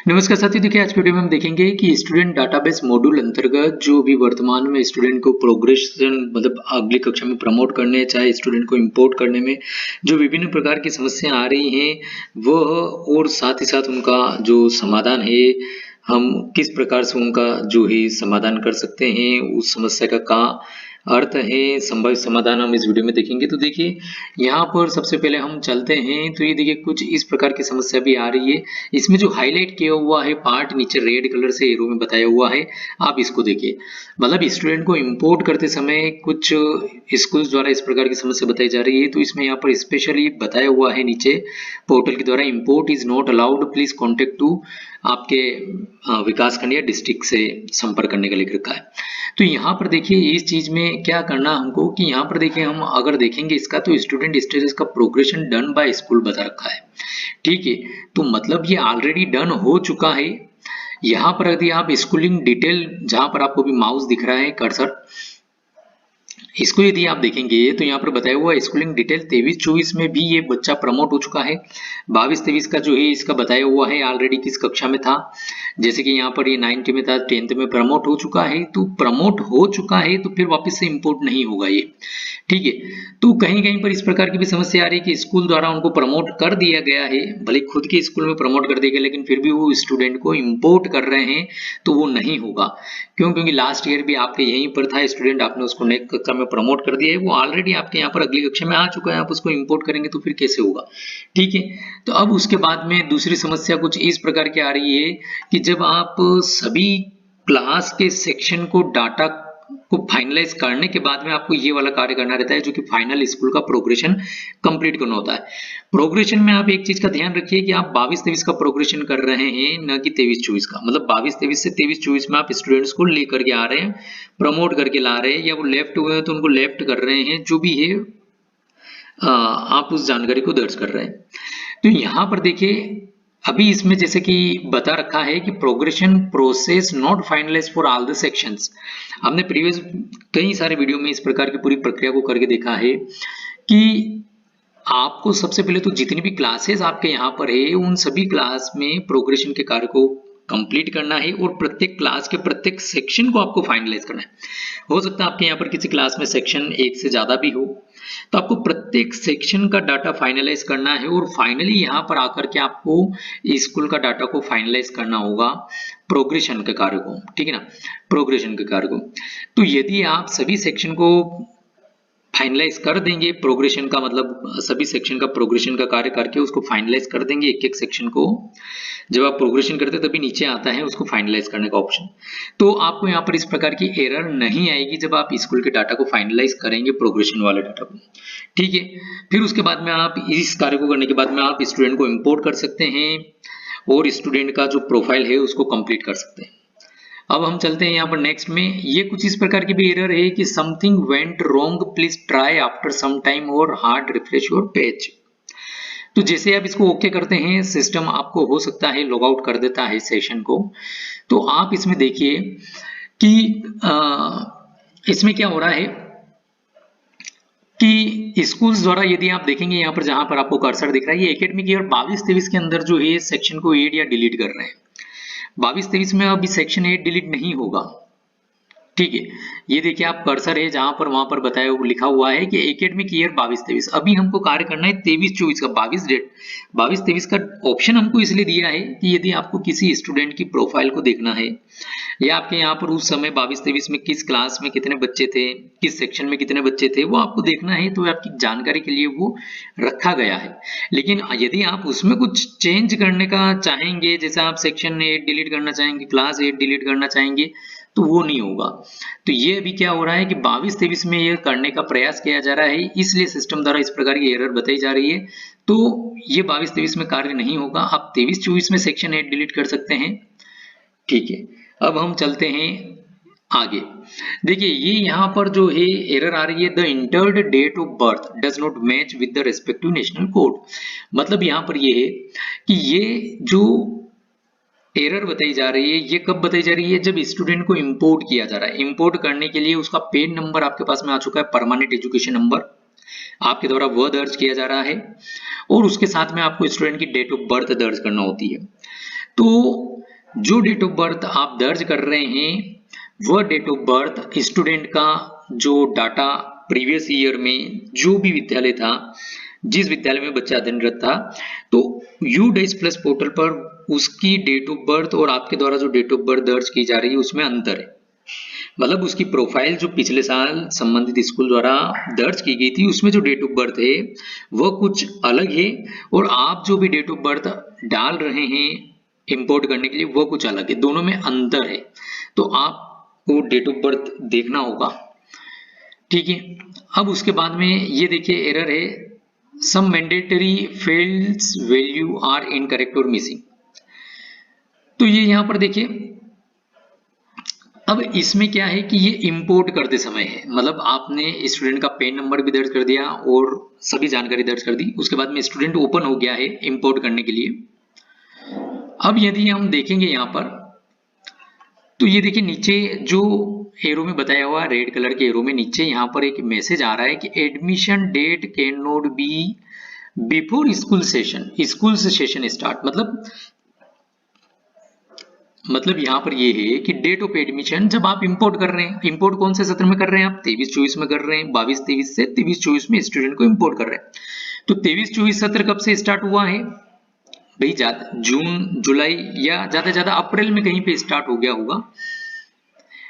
नमस्कार साथियों, देखिए आज की वीडियो में हम देखेंगे कि स्टूडेंट डाटाबेस मॉड्यूल अंतर्गत जो भी वर्तमान में स्टूडेंट को प्रोग्रेशन मतलब अगली कक्षा में प्रमोट करने चाहे स्टूडेंट को इंपोर्ट करने में जो विभिन्न प्रकार की समस्याएं आ रही हैं वह और साथ ही साथ उनका जो समाधान है हम किस प्रकार से उनका जो है समाधान कर सकते हैं, उस समस्या का अर्थ है, संभावित समाधान हम इस वीडियो में देखेंगे। तो देखिए यहाँ पर सबसे पहले हम चलते हैं तो ये देखिए कुछ इस प्रकार की समस्या भी आ रही है। इसमें जो हाईलाइट किया हुआ है पार्ट नीचे रेड कलर से एरो में बताया हुआ है, आप इसको देखिए। मतलब स्टूडेंट को इंपोर्ट करते समय कुछ स्कूल्स द्वारा इस प्रकार की समस्या बताई जा रही है। तो इसमें यहाँ पर स्पेशली बताया हुआ है नीचे पोर्टल के द्वारा import is not allowed, please contact to आपके विकास खंड या डिस्ट्रिक्ट से संपर्क करने का लिख रखा है। तो यहाँ पर देखिए इस चीज में क्या करना हमको कि यहाँ पर देखिए हम अगर देखेंगे इसका तो स्टूडेंट स्टेटस का प्रोग्रेशन डन बाय स्कूल बता रखा है, ठीक है। तो मतलब ये ऑलरेडी डन हो चुका है। यहाँ पर यदि आप स्कूलिंग डिटेल जहां पर आपको भी माउस दिख रहा है कर्सर, इसको यदि आप देखेंगे तो यहाँ पर बताया हुआ स्कूलिंग डिटेल 23-24 में भी ये बच्चा प्रमोट हो चुका है। 22-23 का जो है इसका बताया हुआ है ऑलरेडी किस कक्षा में था, जैसे कि यहाँ पर ये 9th में था, 10th में प्रमोट हो चुका है। तो प्रमोट हो चुका है तो फिर वापस से इंपोर्ट नहीं होगा ये, ठीक है। तो कहीं कहीं पर इस प्रकार की भी समस्या आ रही है कि स्कूल द्वारा उनको प्रमोट कर दिया गया है, भले खुद के स्कूल में प्रमोट कर दिया गया लेकिन फिर भी वो स्टूडेंट को इंपोर्ट कर रहे हैं तो वो नहीं होगा। क्यों? क्योंकि लास्ट ईयर भी आपके यहीं पर था स्टूडेंट, आपने उसको नेक्स्ट कक्षा में प्रमोट कर दिया है, वो ऑलरेडी आपके यहाँ पर अगली कक्षा में आ चुका है, आप उसको इंपोर्ट करेंगे तो फिर कैसे होगा, ठीक है। तो अब उसके बाद में दूसरी समस्या कुछ इस प्रकार की आ रही है कि जब आप सभी क्लास के सेक्शन को डाटा को फाइनलाइज करने के बाद में आपको ये वाला कार्य करना रहता है जो कि फाइनल स्कूल का प्रोग्रेशन कंप्लीट करना होता है। प्रोग्रेशन में आप एक चीज का ध्यान रखिए कि आप 22-23 का प्रोग्रेशन कर रहे हैं, न कि 23-24 का। मतलब 22-23 से 23-24 में आप स्टूडेंट्स को लेकर के आ रहे हैं, प्रमोट करके ला रहे हैं, या वो लेफ्ट हुए हैं तो उनको लेफ्ट कर रहे हैं, जो भी है आप उस जानकारी को दर्ज कर रहे हैं। तो यहाँ पर देखिए अभी इसमें जैसे कि बता रखा है कि progression process not finalise for all the sections. हमने प्रीवियस कई सारे वीडियो में इस प्रकार की पूरी प्रक्रिया को करके देखा है कि आपको सबसे पहले तो जितनी भी क्लासेस आपके यहाँ पर है उन सभी क्लास में प्रोग्रेशन के कार्य को कंप्लीट करना है और प्रत्येक क्लास के प्रत्येक सेक्शन को आपको फाइनलाइज करना है। हो सकता है आपके यहाँ पर किसी क्लास में सेक्शन एक से ज्यादा भी हो, तो आपको प्रत्येक सेक्शन का डाटा फाइनलाइज करना है और फाइनली यहाँ पर आकर के आपको स्कूल का डाटा को फाइनलाइज करना होगा प्रोग्रेशन के कार्य को, ठीक है ना, प्रोग्रेशन के कार्य को। तो यदि आप सभी सेक्शन को फाइनलाइज कर देंगे, प्रोग्रेशन का मतलब सभी सेक्शन का प्रोग्रेशन का कार्य करके उसको फाइनलाइज कर देंगे एक एक सेक्शन को। जब आप प्रोग्रेशन करते हैं तभी नीचे आता है उसको फाइनलाइज करने का ऑप्शन। तो आपको यहाँ पर इस प्रकार की एरर नहीं आएगी जब आप स्कूल के डाटा को फाइनलाइज करेंगे, प्रोग्रेशन वाले डाटा को, ठीक है। फिर उसके बाद में आप इस कार्य को करने के बाद में आप स्टूडेंट को इंपोर्ट कर सकते हैं और स्टूडेंट का जो प्रोफाइल है उसको कंप्लीट कर सकते हैं। अब हम चलते हैं यहाँ पर नेक्स्ट में। ये कुछ इस प्रकार की भी एरर है कि something went wrong, please try after some time और हार्ड रिफ्रेश योर पेज। तो जैसे आप इसको ओके करते हैं सिस्टम आपको हो सकता है लॉग आउट कर देता है सेशन को। तो आप इसमें देखिए कि इसमें क्या हो रहा है कि स्कूल्स द्वारा यदि आप देखेंगे यहाँ पर जहां पर आपको कर्सर दिख रहा है, ये एकेडमिक ईयर 22-23 के अंदर जो है सेक्शन को ऐड या डिलीट कर रहे हैं। 22-23 में अभी सेक्शन 8 डिलीट नहीं होगा, ठीक है। ये देखिए आप कर्सर है जहां पर वहां पर बताया लिखा हुआ है कि एकेडमिक ईयर 22-23। अभी हमको कार्य करना है 23-24 का, 22-23 का ऑप्शन हमको इसलिए दिया है कि यदि आपको किसी स्टूडेंट की प्रोफाइल को देखना है या आपके यहाँ पर उस समय 22-23 में किस क्लास में कितने बच्चे थे, किस सेक्शन में कितने बच्चे थे, वो आपको देखना है, तो आपकी जानकारी के लिए वो रखा गया है। लेकिन यदि आप उसमें कुछ चेंज करने का चाहेंगे, जैसे आप सेक्शन 8 डिलीट करना चाहेंगे, क्लास 8 डिलीट करना चाहेंगे, तो वो नहीं होगा। तो ये अभी क्या हो रहा है कि 22-23 में ये करने का प्रयास किया जा रहा है, इसलिए सिस्टम द्वारा इस प्रकार की एरर बताई जा रही है। तो ये 22-23 में कार्य नहीं होगा, आप 23-24 में सेक्शन 8 डिलीट कर सकते हैं, ठीक है। अब हम चलते हैं आगे। देखिए ये यहाँ पर जो है एरर आ रही है, the entered date of birth does not match with the respective national code. मतलब यहाँ पर ये है कि ये जो एरर बताई जा रही है ये कब बताई जा रही है, जब स्टूडेंट को इंपोर्ट किया जा रहा है। इंपोर्ट करने के लिए उसका पेन नंबर आपके पास में आ चुका है, परमानेंट एजुकेशन नंबर आपके द्वारा वह दर्ज किया जा रहा है और उसके साथ में आपको स्टूडेंट की डेट ऑफ बर्थ दर्ज करना होती है। तो जो डेट ऑफ बर्थ आप दर्ज कर रहे हैं वह डेट ऑफ बर्थ स्टूडेंट का जो डाटा प्रीवियस ईयर में जो भी विद्यालय था, जिस विद्यालय में बच्चा अध्ययनरत था, तो U-+ पोर्टल पर उसकी डेट ऑफ बर्थ और आपके द्वारा जो डेट ऑफ बर्थ दर्ज की जा रही है उसमें अंतर है। मतलब उसकी प्रोफाइल जो पिछले साल संबंधित स्कूल द्वारा दर्ज की गई थी उसमें जो डेट ऑफ बर्थ है वह कुछ अलग है, और आप जो भी डेट ऑफ बर्थ डाल रहे हैं इंपोर्ट करने के लिए वह कुछ अलग है, दोनों में अंतर है। तो आपको डेट ऑफ बर्थ देखना होगा, ठीक है। अब उसके बाद में ये देखिए एरर है, some mandatory fields value are incorrect और मिसिंग। तो ये यहां पर देखिए, अब इसमें क्या है कि ये इंपोर्ट करते समय है, मतलब आपने स्टूडेंट का पेन नंबर भी दर्ज कर दिया और सभी जानकारी दर्ज कर दी, उसके बाद में स्टूडेंट ओपन हो गया है इंपोर्ट करने के लिए। अब यदि हम देखेंगे यहाँ पर, तो ये देखिए नीचे जो एरो में बताया हुआ रेड कलर के एरो में नीचे यहाँ पर एक मैसेज आ रहा है कि admission date can not be before school session start. मतलब यहाँ पर ये है कि डेट ऑफ एडमिशन जब आप इंपोर्ट कर रहे हैं, इंपोर्ट कौन से सत्र में कर रहे हैं आप, 23-24 में कर रहे हैं, 22-23 से 23-24 में स्टूडेंट को इंपोर्ट कर रहे हैं। तो 23-24 सत्र कब से स्टार्ट हुआ है भाई, जून जुलाई या ज्यादा अप्रैल में कहीं पे स्टार्ट हो गया होगा।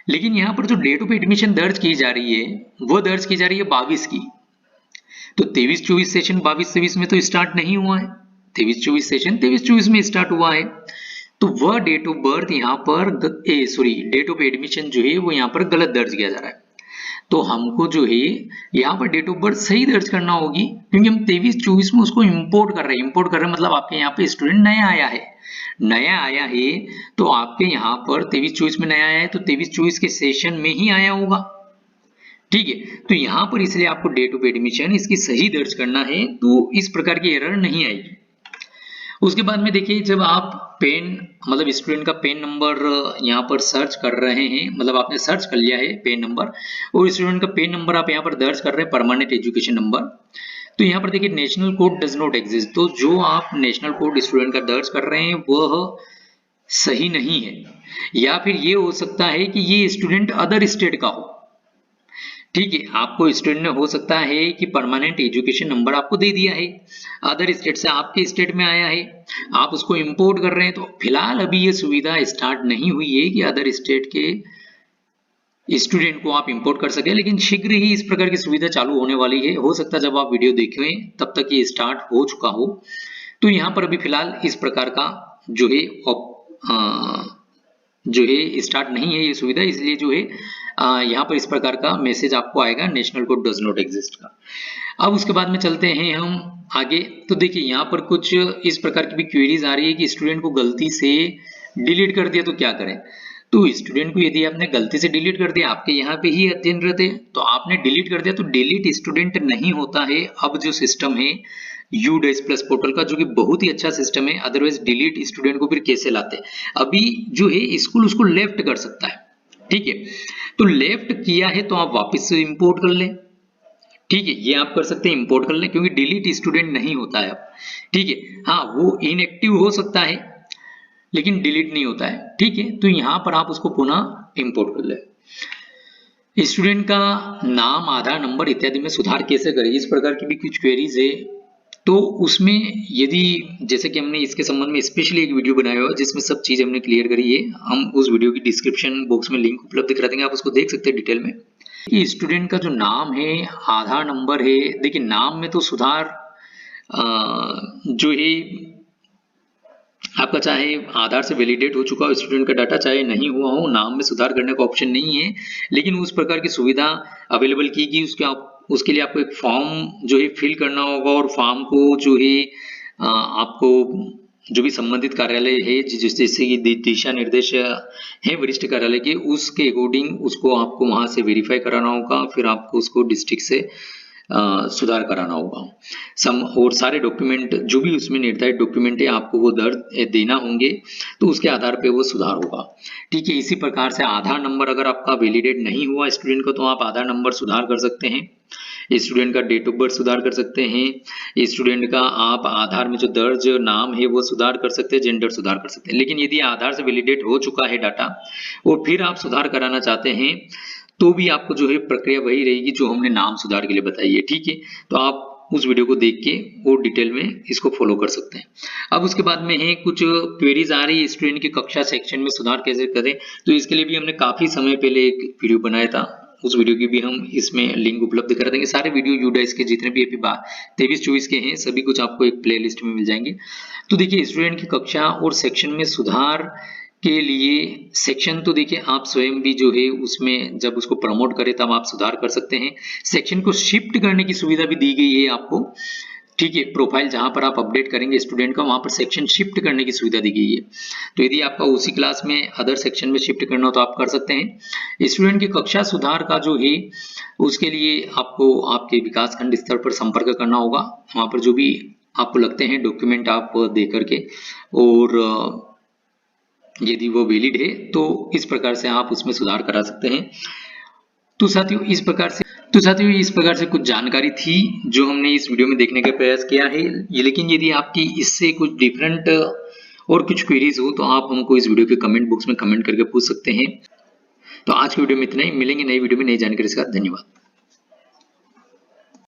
लेकिन यहाँ पर जो डेट ऑफ एडमिशन दर्ज की जा रही है वो दर्ज की जा रही है 22 की। तो 23-24 सेशन 22-23 में तो स्टार्ट नहीं हुआ है, 23-24 सेशन 23-24 में स्टार्ट हुआ है। तो वह डेट ऑफ बर्थ यहाँ पर डेट ऑफ एडमिशन जो है वो यहाँ पर गलत दर्ज किया जा रहा है। तो हमको जो है यहाँ पर डेट ऑफ बर्थ सही दर्ज करना होगी, क्योंकि हम 23-24 में उसको इंपोर्ट कर रहे हैं। मतलब आपके यहाँ पे स्टूडेंट नया आया है, तो आपके यहाँ पर 23-24 में नया आया है तो 23-24 के सेशन में ही आया होगा, ठीक है। तो यहाँ पर इसलिए आपको डेट ऑफ एडमिशन इसकी सही दर्ज करना है, तो इस प्रकार की एरर नहीं आएगी। उसके बाद में देखिए, जब आप मतलब स्टूडेंट का पेन नंबर यहाँ पर सर्च कर रहे हैं, मतलब आपने सर्च कर लिया है पेन नंबर, और स्टूडेंट का पेन नंबर आप यहाँ पर दर्ज कर रहे हैं परमानेंट एजुकेशन नंबर, तो यहाँ पर देखिए national code does not exist. तो जो आप नेशनल कोड स्टूडेंट का दर्ज कर रहे हैं वह सही नहीं है, या फिर ये हो सकता है कि ये स्टूडेंट अदर स्टेट का हो, ठीक है। आपको स्टूडेंट ने हो सकता है कि परमानेंट एजुकेशन नंबर आपको दे दिया है, अदर स्टेट से आपके स्टेट में आया है, आप उसको इंपोर्ट कर रहे हैं। तो फिलहाल अभी ये सुविधा स्टार्ट नहीं हुई है कि अदर स्टेट के स्टूडेंट को आप इंपोर्ट कर सके, लेकिन शीघ्र ही इस प्रकार की सुविधा चालू होने वाली है। हो सकता है जब आप वीडियो देखें तब तक ये स्टार्ट हो चुका हो। तो यहाँ पर अभी फिलहाल इस प्रकार का जो है स्टार्ट नहीं है ये सुविधा, इसलिए जो है यहाँ पर इस प्रकार का मैसेज आपको आएगा, national code does not exist का। अब उसके बाद में चलते हैं हम आगे। तो देखिए यहाँ पर कुछ इस प्रकार की भी क्वेरीज आ रही है कि स्टूडेंट को गलती से डिलीट कर दिया तो क्या करें। तो स्टूडेंट को यदि आपने गलती से डिलीट कर दिया, आपके यहाँ पे ही अध्ययनरत है, तो आपने डिलीट कर दिया, तो डिलीट स्टूडेंट नहीं होता है। अब जो सिस्टम है U-+ पोर्टल का, जो कि बहुत ही अच्छा सिस्टम है, अदरवाइज डिलीट स्टूडेंट को फिर कैसे लाते, अभी जो है स्कूल उसको लेफ्ट कर सकता है, ठीक है। तो लेफ्ट किया है तो आप वापस से इंपोर्ट कर लें, ठीक है, ये आप कर सकते हैं, इंपोर्ट कर लें, क्योंकि डिलीट स्टूडेंट नहीं होता है अब, ठीक है। हाँ, वो इनएक्टिव हो सकता है लेकिन डिलीट नहीं होता है, ठीक है। तो यहां पर आप उसको पुनः इंपोर्ट कर लें। स्टूडेंट का नाम, आधार नंबर इत्यादि में सुधार कैसे करें, इस प्रकार की भी कुछ क्वेरीज है। तो उसमें यदि जैसे कि हमने इसके संबंध में स्पेशली एक वीडियो बनाया हुआ है जिसमें सब चीज हमने क्लियर करी है, हम उस वीडियो की डिस्क्रिप्शन बॉक्स में लिंक उपलब्ध करा देंगे, आप उसको देख सकते हैं डिटेल में। कि स्टूडेंट का जो नाम है, आधार नंबर है, देखिए नाम में तो सुधार जो है आपका चाहे आधार से वैलिडेट हो चुका हो स्टूडेंट का डाटा, चाहे नहीं हुआ हो, नाम में सुधार करने का ऑप्शन नहीं है, लेकिन उस प्रकार की सुविधा अवेलेबल की गई। उसके लिए आपको एक फॉर्म जो है फिल करना होगा, और फॉर्म को जो है आपको जो भी संबंधित कार्यालय है, जैसे कि दिशा निर्देश है वरिष्ठ कार्यालय के, उसके अकॉर्डिंग उसको आपको वहां से वेरीफाई कराना होगा, फिर आपको उसको डिस्ट्रिक्ट से सुधार कराना होगा। और सारे डॉक्यूमेंट जो भी उसमें निर्धारित डॉक्यूमेंट है आपको वो दर्ज देना होंगे, तो उसके आधार पे वो सुधार होगा, ठीक है। इसी प्रकार से आधार नंबर अगर आपका वैलिडेट नहीं हुआ स्टूडेंट को, तो आप आधार नंबर सुधार कर सकते हैं। स्टूडेंट का डेट ऑफ बर्थ सुधार कर सकते हैं, स्टूडेंट का आप आधार में जो दर्ज नाम है वो सुधार कर सकते हैं, जेंडर सुधार कर सकते हैं। लेकिन यदि आधार से वैलिडेट हो चुका है डाटा और फिर आप सुधार कराना चाहते हैं तो भी आपको जो है प्रक्रिया वही रहेगी जो हमने नाम सुधार के लिए बताई है, ठीक है। तो आप उस वीडियो को देख के और डिटेल में इसको फॉलो कर सकते हैं। अब उसके बाद में है कुछ क्वेरीज आ रही है स्टूडेंट की कक्षा सेक्शन में सुधार कैसे करें, तो इसके लिए भी हमने काफी समय पहले एक वीडियो बनाया था, उस वीडियो की भी हम इसमें लिंक उपलब्ध कर देंगे। सारे वीडियो यूडाइस के जितने भी अभी 23-24 के हैं सभी कुछ आपको एक प्लेलिस्ट में मिल जाएंगे। तो देखिए स्टूडेंट की कक्षा और सेक्शन में सुधार के लिए सेक्शन तो देखिए आप स्वयं भी जो है उसमें जब उसको प्रमोट करें तब आप सुधार कर सकते हैं। सेक्शन को शिफ्ट करने की सुविधा भी दी गई है आपको, ठीक है। प्रोफाइल जहां पर आप अपडेट करेंगे स्टूडेंट का वहां पर सेक्शन शिफ्ट करने की सुविधा दी गई है। तो यदि आपका उसी क्लास में अदर सेक्शन में शिफ्ट करना हो तो आप कर सकते हैं। स्टूडेंट की कक्षा सुधार का जो है उसके लिए आपको आपके विकासखंड स्तर पर संपर्क करना होगा। वहां पर जो भी आपको लगते हैं डॉक्यूमेंट आप दे करके, और यदि वो वैलिड है तो इस प्रकार से आप उसमें सुधार करा सकते हैं। तो साथियों इस प्रकार से कुछ जानकारी थी जो हमने इस वीडियो में देखने का प्रयास किया है। लेकिन यदि आपकी इससे कुछ डिफरेंट और कुछ क्वेरीज हो तो आप हमको इस वीडियो के कमेंट बॉक्स में कमेंट करके पूछ सकते हैं। तो आज की वीडियो में इतना ही, मिलेंगे नई वीडियो में नई जानकारी के साथ। धन्यवाद।